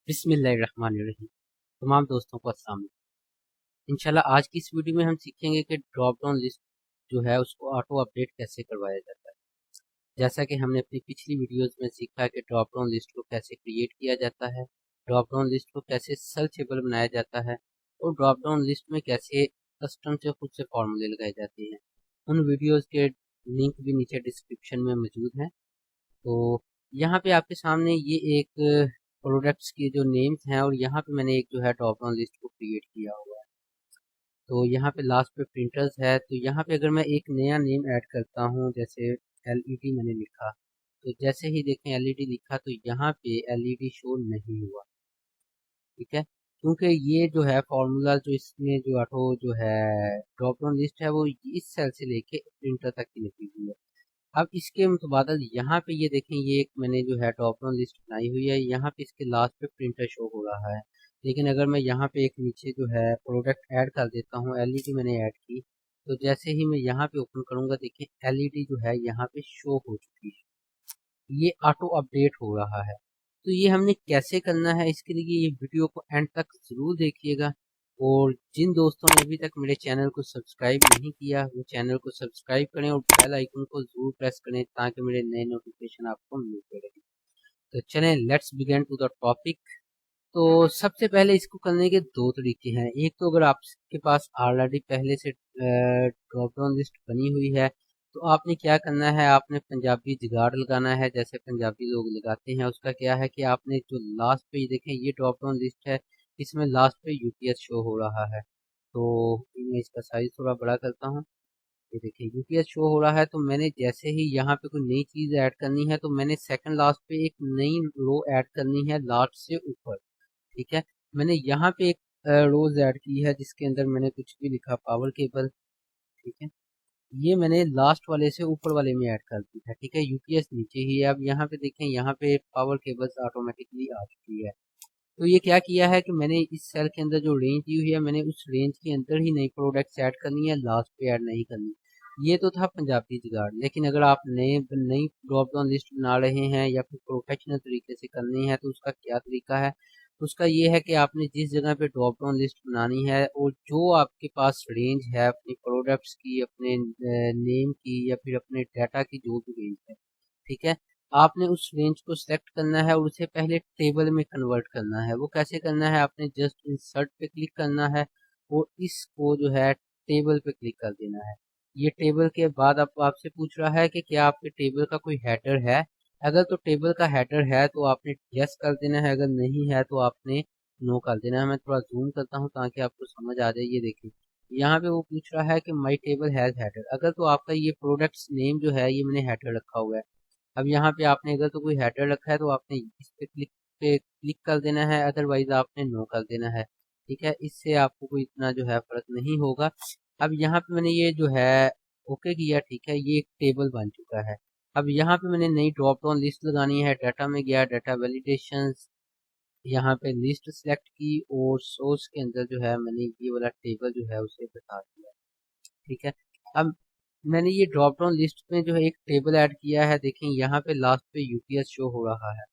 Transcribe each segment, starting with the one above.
बिस्मिल्लाहिर्रहमानिर्रहीम। तमाम दोस्तों को अस्सलाम वालेकुम। इंशाल्लाह आज की इस वीडियो में हम सीखेंगे कि ड्रॉप डाउन लिस्ट जो है उसको ऑटो अपडेट कैसे करवाया जाता है। जैसा कि हमने अपनी पिछली वीडियोस में सीखा है कि ड्रॉप डाउन लिस्ट को कैसे क्रिएट किया जाता है, ड्रॉप डाउन लिस्ट को कैसे सर्चेबल बनाया जाता है और ड्रॉप डाउन लिस्ट में कैसे कस्टम से खुद से फॉर्मूले लगाए जाते हैं। उन वीडियोस के लिंक भी नीचे डिस्क्रिप्शन में मौजूद हैं। तो यहाँ पे आपके सामने ये एक प्रोडक्ट्स के जो नेम्स हैं और यहाँ पे मैंने एक जो है ड्रॉप डाउन लिस्ट को क्रिएट किया हुआ है। तो यहाँ पे लास्ट पे प्रिंटर्स है, तो यहाँ पे अगर मैं एक नया नेम ऐड करता हूँ, जैसे एलईडी मैंने लिखा, तो जैसे ही देखें एलईडी लिखा तो यहाँ पे एलईडी शो नहीं हुआ। ठीक है, क्योंकि ये जो है फॉर्मूला जो इसमें जो ऑटो जो है ड्रॉप डाउन लिस्ट है वो इस सेल से लेके प्रिंटर तक की लिखी हुई है। अब इसके मुतबादल यहाँ पे ये देखें, ये एक मैंने जो है ड्रॉप डाउन लिस्ट बनाई हुई है, यहाँ पे इसके लास्ट पे प्रिंटर शो हो रहा है। लेकिन अगर मैं यहाँ पे एक नीचे जो है प्रोडक्ट ऐड कर देता हूँ, एलईडी मैंने ऐड की, तो जैसे ही मैं यहाँ पे ओपन करूंगा देखिए एलईडी जो है यहाँ पे शो हो चुकी है, ये ऑटो अपडेट हो रहा है। तो ये हमने कैसे करना है, इसके लिए ये वीडियो को एंड तक जरूर देखिएगा। और जिन दोस्तों ने अभी तक मेरे चैनल को सब्सक्राइब नहीं किया वो चैनल को सब्सक्राइब करें और बेल आइकन को जरूर प्रेस करें ताकि मेरे नए नोटिफिकेशन आपको मिलते रहे। तो चलें, let's begin to the topic. तो सबसे पहले इसको करने के दो तरीके हैं। एक तो अगर आपके पास ऑलरेडी पहले से ड्रॉप डाउन लिस्ट बनी हुई है तो आपने क्या करना है, आपने पंजाबी जुगाड़ लगाना है, जैसे पंजाबी लोग लगाते हैं। उसका क्या है कि आपने जो लास्ट पे देखें ये ड्रॉप डाउन लिस्ट है, इसमें लास्ट पे यूपीएस शो हो रहा है। तो मैं इसका साइज थोड़ा बड़ा करता हूँ। ये देखिए यूपीएस शो हो रहा है, तो मैंने जैसे ही यहाँ पे कोई नई चीज ऐड करनी है तो मैंने सेकंड लास्ट पे एक नई रो ऐड करनी है लास्ट से ऊपर। ठीक है, मैंने यहाँ पे एक रोज ऐड की है जिसके अंदर मैंने कुछ भी लिखा पावर केबल। ठीक है, ये मैंने लास्ट वाले से ऊपर वाले में ऐड कर दी है। ठीक है, यूपीएस नीचे ही है। अब यहाँ पे देखें, यहाँ पे पावर केबल्स ऑटोमेटिकली आ चुकी है। तो ये क्या किया है कि मैंने इस सेल के अंदर जो रेंज दी हुई है मैंने उस रेंज के अंदर ही नई प्रोडक्ट्स ऐड करनी है, लास्ट पे ऐड नहीं करनी। ये तो था पंजाबी जुगाड़। लेकिन अगर आप नई ड्रॉप डाउन लिस्ट बना रहे हैं या फिर प्रोफेशनल तरीके से करनी है तो उसका क्या तरीका है। उसका ये है कि आपने जिस जगह पे ड्रॉप डाउन लिस्ट बनानी है और जो आपके पास रेंज है अपनी प्रोडक्ट्स की, अपने नेम की या फिर अपने डाटा की जो भी रेंज है, ठीक है, आपने उस रेंज को सिलेक्ट करना है और उसे पहले टेबल में कन्वर्ट करना है। वो कैसे करना है, आपने जस्ट इंसर्ट पे क्लिक करना है और इसको जो है टेबल पे क्लिक कर देना है। ये टेबल के बाद अब आपसे पूछ रहा है कि क्या आपके टेबल का कोई हेडर है। अगर तो टेबल का हेडर है तो आपने यस कर देना है, अगर नहीं है तो आपने नो कर देना है। मैं थोड़ा जूम करता हूँ ताकि आपको समझ आ जाए। ये देखिए यहाँ पे वो पूछ रहा है कि माई टेबल हैज हेडर। अगर तो आपका ये प्रोडक्ट्स नेम जो है ये मैंने हेडर रखा हुआ है। अब यहाँ पे आपने अगर तो कोई हेडर रखा है तो आपने इस पे क्लिक कर देना है, अदरवाइज आपने नो कर देना है। ठीक है, इससे आपको कोई इतना जो है फर्क नहीं होगा। अब यहाँ पे मैंने ये जो है ओके किया। ठीक है, ये एक टेबल बन चुका है। अब यहाँ पे मैंने नई ड्रॉप डाउन लिस्ट लगानी है। डाटा में गया, डाटा वैलिडेशन, यहाँ पे लिस्ट सेलेक्ट की और सोर्स के अंदर जो है मैंने ये वाला टेबल जो है उसे बता दिया। ठीक है, अब मैंने ये ड्रॉप डाउन लिस्ट में जो है एक टेबल ऐड किया है। देखें यहाँ पे लास्ट पे यूपीएस शो हो रहा है।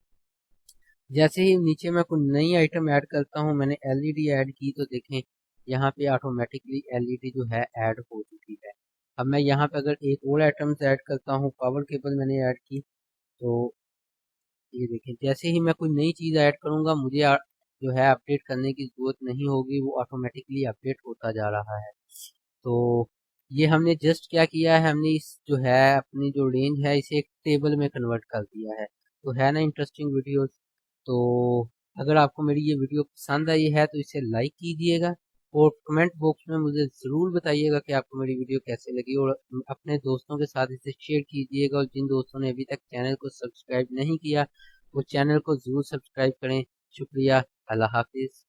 जैसे ही नीचे मैं कोई नई आइटम ऐड करता हूँ, मैंने एलईडी ऐड की तो देखें यहाँ पे ऑटोमेटिकली एलईडी जो है ऐड हो चुकी है। अब मैं यहाँ पे अगर एक और आइटम ऐड करता हूँ, पावर केबल मैंने ऐड की, तो ये देखें जैसे ही मैं कोई नई चीज़ ऐड करूँगा मुझे जो है अपडेट करने की जरूरत नहीं होगी, वो ऑटोमेटिकली अपडेट होता जा रहा है। तो ये हमने जस्ट क्या किया है, हमने इस जो है अपनी जो रेंज है इसे एक टेबल में कन्वर्ट कर दिया है। तो है ना इंटरेस्टिंग वीडियो। तो अगर आपको मेरी ये वीडियो पसंद आई है तो इसे लाइक कीजिएगा और कमेंट बॉक्स में मुझे ज़रूर बताइएगा कि आपको मेरी वीडियो कैसे लगी, और अपने दोस्तों के साथ इसे शेयर कीजिएगा। और जिन दोस्तों ने अभी तक चैनल को सब्सक्राइब नहीं किया वो चैनल को ज़रूर सब्सक्राइब करें। शुक्रिया, अल्लाह हाफिज़।